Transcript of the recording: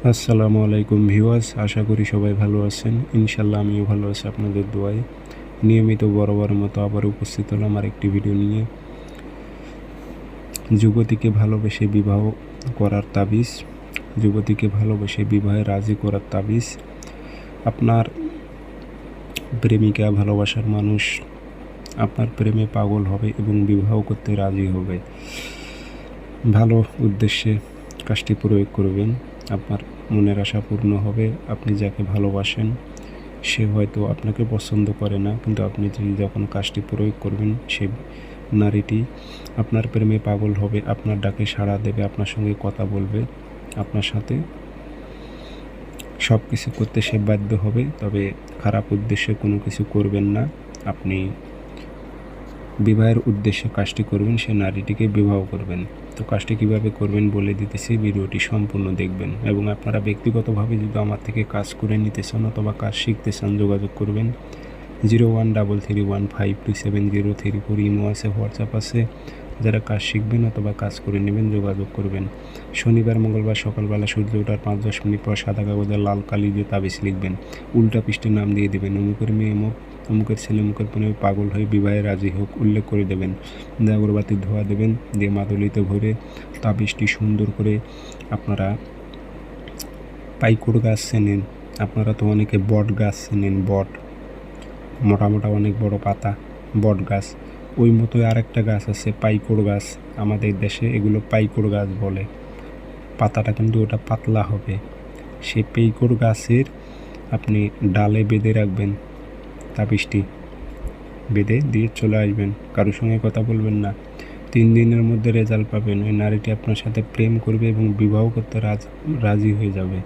আসসালামু আলাইকুম ভিউয়ার্স, আশা করি সবাই ভালো আছেন। ইনশাল্লাহ আমিও ভালো আছি আপনাদের দোয়ায়। নিয়মিত বরাবরের মতো আবার উপস্থিত হলাম আরেকটি ভিডিও নিয়ে। যুবতীকে ভালোবেসে বিবাহ করার তাবিজ, যুবতীকে ভালোবেসে বিবাহে রাজি করার তাবিজ। আপনার প্রেমিকা, ভালোবাসার মানুষ আপনার প্রেমে পাগল হবে এবং বিবাহ করতে রাজি হবে। ভালো উদ্দেশ্যে কাজটি প্রয়োগ করবেন, আপনার মনের আশা পূর্ণ হবে। আপনি যাকে ভালোবাসেন সে হয়তো আপনাকে পছন্দ করে না, কিন্তু আপনি যখন কাজটি প্রয়োগ করবেন সে নারীটি আপনার প্রেমে পাগল হবে, আপনার ডাকে সাড়া দেবে, আপনার সঙ্গে কথা বলবে, আপনার সাথে সব কিছু করতে সে বাধ্য হবে। তবে খারাপ উদ্দেশ্যে কোনো কিছু করবেন না। আপনি বিবাহের উদ্দেশ্যে কাজটি করবেন, সে নারীটিকে বিবাহ করবেন। তো কাজটি কীভাবে করবেন বলে দিতেছি, ভিডিওটি সম্পূর্ণ দেখবেন। এবং আপনারা ব্যক্তিগতভাবে যদি আমার থেকে কাজ করে নিতে চান অথবা কাজ শিখতে চান, যোগাযোগ করবেন 0133152703 ইমো আছে, হোয়াটসঅ্যাপ আছে। যারা কাজ শিখবেন অথবা কাজ করে নেবেন যোগাযোগ করবেন। শনিবার মঙ্গলবার সকালবেলা সূর্য ওঠার 5-10 মিনিট পর সাদা কাগজে লাল কালি দিয়ে তাবিজ লিখবেন। উল্টা পৃষ্ঠে নাম দিয়ে দেবেন, অমুকের মেয়ে অমুক, অমুকের ছেলে অমুকের প্রেমে পাগল হয়ে বিবাহে রাজি হোক, উল্লেখ করে দেবেন। আগরবাতি ধোয়া দেবেন, দিয়ে মাদুলিতে ভরে তাবিজটি সুন্দর করে আপনারা পাইকুড় গাছ চেনেন, আপনারা তো অনেকে বট গাছ চেনেন, বট মোটা মোটা অনেক বড় পাতা বট গাছ, ওই মতোই আরেকটা গাছ আছে পাইকুড় গাছ। আমাদের দেশে এগুলো পাইকুড় গাছ বলে। পাতাটা কিন্তু ওটা পাতলা হবে। সেই পাইকুড় গাছের আপনি ডালে বেঁধে রাখবেন, তাবিজটি বেঁধে দিয়ে চলে আসবেন, কারোর সঙ্গে কথা বলবেন না। 3 দিনের মধ্যে রেজাল্ট পাবেন। ওই নারীটি আপনার সাথে প্রেম করবে এবং বিবাহ করতে রাজি হয়ে যাবে।